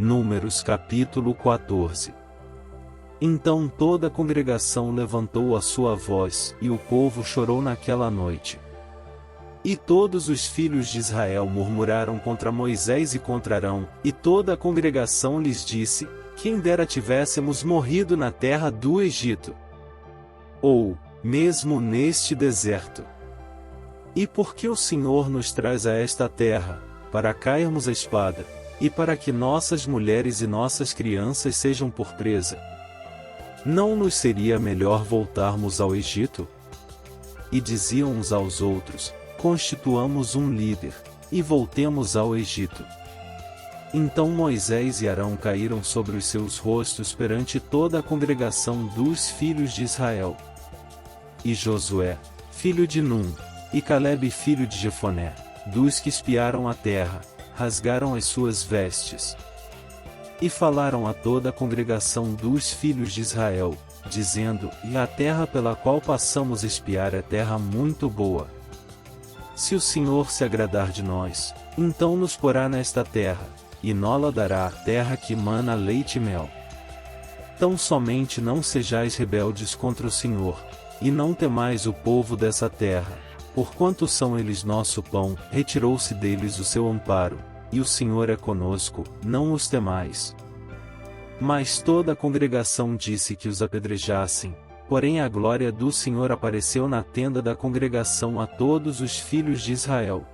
Números capítulo 14. Então toda a congregação levantou a sua voz, e o povo chorou naquela noite. E todos os filhos de Israel murmuraram contra Moisés e contra Arão, e toda a congregação lhes disse: quem dera tivéssemos morrido na terra do Egito, ou, mesmo neste deserto. E por que o Senhor nos traz a esta terra, para cairmos a espada, e para que nossas mulheres e nossas crianças sejam por presa? Não nos seria melhor voltarmos ao Egito? E diziam uns aos outros: constituamos um líder, e voltemos ao Egito. Então Moisés e Arão caíram sobre os seus rostos perante toda a congregação dos filhos de Israel. E Josué, filho de Num, e Calebe filho de Jefoné, dos que espiaram a terra, rasgaram as suas vestes. E falaram a toda a congregação dos filhos de Israel, dizendo: e a terra pela qual passamos a espiar é terra muito boa. Se o Senhor se agradar de nós, então nos porá nesta terra, e nola dará a terra que mana leite e mel. Tão somente não sejais rebeldes contra o Senhor, e não temais o povo dessa terra, porquanto são eles nosso pão. Retirou-se deles o seu amparo, e o Senhor é conosco, não os temais. Mas toda a congregação disse que os apedrejassem, porém a glória do Senhor apareceu na tenda da congregação a todos os filhos de Israel.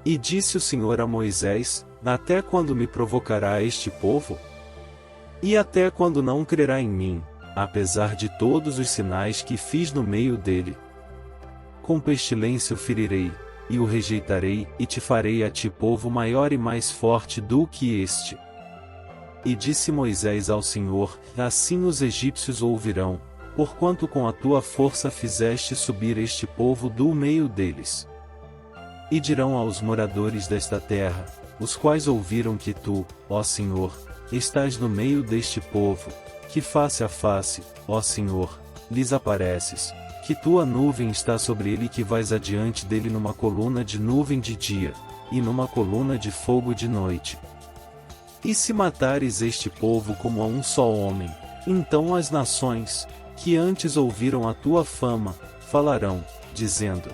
E disse o Senhor a Moisés: até quando me provocará este povo? E até quando não crerá em mim, apesar de todos os sinais que fiz no meio dele? Com pestilência o ferirei, e o rejeitarei, e te farei a ti povo maior e mais forte do que este. E disse Moisés ao Senhor: assim os egípcios ouvirão, porquanto com a tua força fizeste subir este povo do meio deles. E dirão aos moradores desta terra, os quais ouviram que tu, ó Senhor, estás no meio deste povo, que face a face, ó Senhor, lhes apareces, que tua nuvem está sobre ele e que vais adiante dele numa coluna de nuvem de dia, e numa coluna de fogo de noite. E se matares este povo como a um só homem, então as nações, que antes ouviram a tua fama, falarão, dizendo: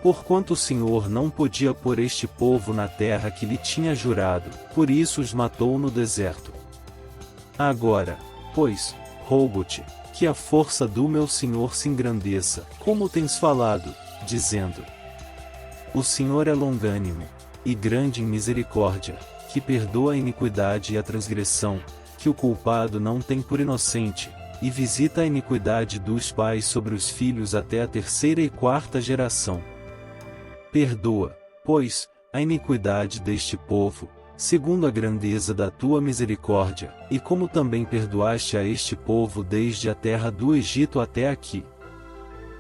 porquanto o Senhor não podia pôr este povo na terra que lhe tinha jurado, por isso os matou no deserto. Agora, pois, rogo-te, que a força do meu Senhor se engrandeça, como tens falado, dizendo: o Senhor é longânimo, e grande em misericórdia, que perdoa a iniquidade e a transgressão, que o culpado não tem por inocente, e visita a iniquidade dos pais sobre os filhos até a terceira e quarta geração. Perdoa, pois, a iniquidade deste povo, segundo a grandeza da tua misericórdia, e como também perdoaste a este povo desde a terra do Egito até aqui.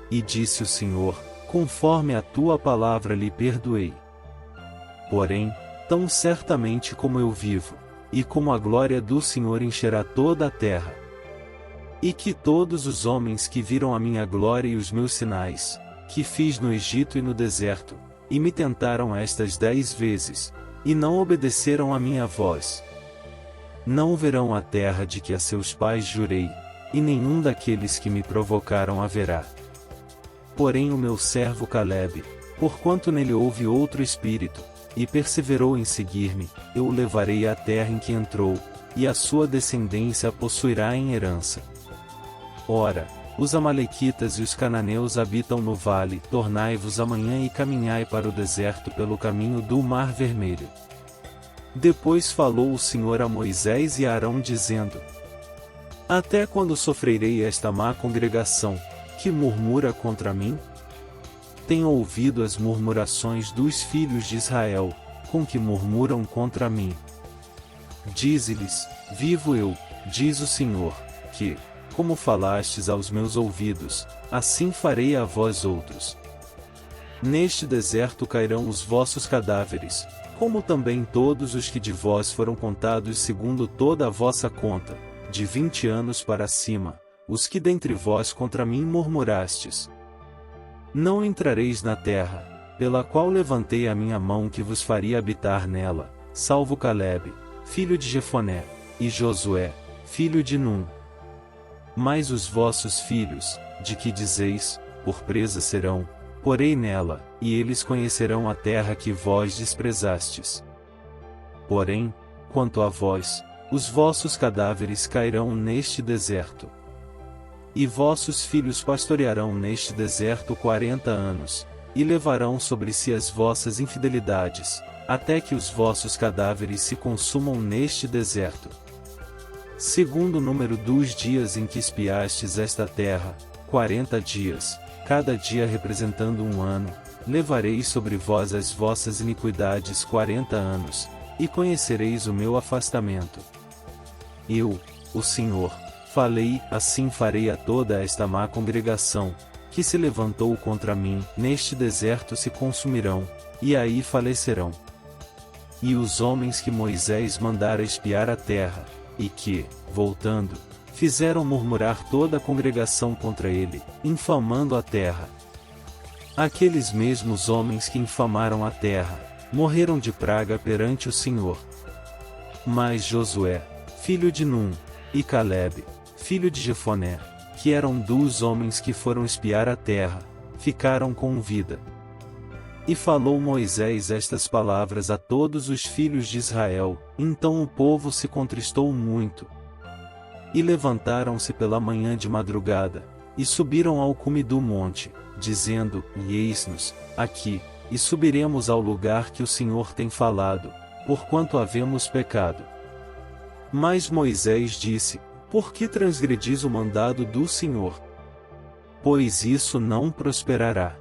E disse o Senhor: conforme a tua palavra lhe perdoei. Porém, tão certamente como eu vivo, e como a glória do Senhor encherá toda a terra, e que todos os homens que viram a minha glória e os meus sinais, que fiz no Egito e no deserto, e me tentaram estas 10 vezes, e não obedeceram à minha voz, não verão a terra de que a seus pais jurei, e nenhum daqueles que me provocaram a verá. Porém o meu servo Calebe, porquanto nele houve outro espírito, e perseverou em seguir-me, eu o levarei à terra em que entrou, e a sua descendência a possuirá em herança. Ora, os amalequitas e os cananeus habitam no vale. Tornai-vos amanhã e caminhai para o deserto pelo caminho do Mar Vermelho. Depois falou o Senhor a Moisés e a Arão dizendo: até quando sofrerei esta má congregação, que murmura contra mim? Tenho ouvido as murmurações dos filhos de Israel, com que murmuram contra mim. Dize-lhes: vivo eu, diz o Senhor, que, como falastes aos meus ouvidos, assim farei a vós outros. Neste deserto cairão os vossos cadáveres, como também todos os que de vós foram contados segundo toda a vossa conta, de 20 anos para cima, os que dentre vós contra mim murmurastes. Não entrareis na terra, pela qual levantei a minha mão que vos faria habitar nela, salvo Calebe, filho de Jefoné, e Josué, filho de Num. Mas os vossos filhos, de que dizeis, por presa serão, porei nela, e eles conhecerão a terra que vós desprezastes. Porém, quanto a vós, os vossos cadáveres cairão neste deserto. E vossos filhos pastorearão neste deserto 40 anos, e levarão sobre si as vossas infidelidades, até que os vossos cadáveres se consumam neste deserto. Segundo o número dos dias em que espiastes esta terra, 40 dias, cada dia representando um ano, levareis sobre vós as vossas iniquidades 40 anos, e conhecereis o meu afastamento. Eu, o Senhor, falei, assim farei a toda esta má congregação, que se levantou contra mim, neste deserto se consumirão, e aí falecerão. E os homens que Moisés mandara espiar a terra, e que, voltando, fizeram murmurar toda a congregação contra ele, infamando a terra. Aqueles mesmos homens que infamaram a terra, morreram de praga perante o Senhor. Mas Josué, filho de Num, e Calebe, filho de Jefoné, que eram 2 homens que foram espiar a terra, ficaram com vida. E falou Moisés estas palavras a todos os filhos de Israel, então o povo se contristou muito. E levantaram-se pela manhã de madrugada, e subiram ao cume do monte, dizendo, e eis-nos, aqui, e subiremos ao lugar que o Senhor tem falado, porquanto havemos pecado. Mas Moisés disse, por que transgredis o mandado do Senhor? Pois isso não prosperará.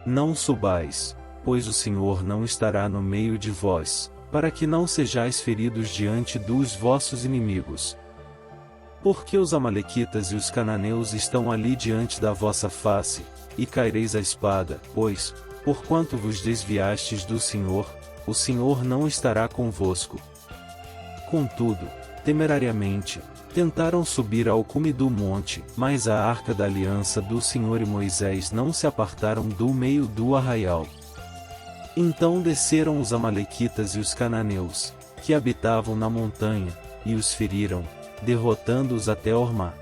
Não subais, pois o Senhor não estará no meio de vós, para que não sejais feridos diante dos vossos inimigos. Porque os amalequitas e os cananeus estão ali diante da vossa face, e caireis a espada, pois, porquanto vos desviastes do Senhor, o Senhor não estará convosco. Contudo, temerariamente, tentaram subir ao cume do monte, mas a arca da aliança do Senhor e Moisés não se apartaram do meio do arraial. Então desceram os amalequitas e os cananeus, que habitavam na montanha, e os feriram, derrotando-os até Hormá.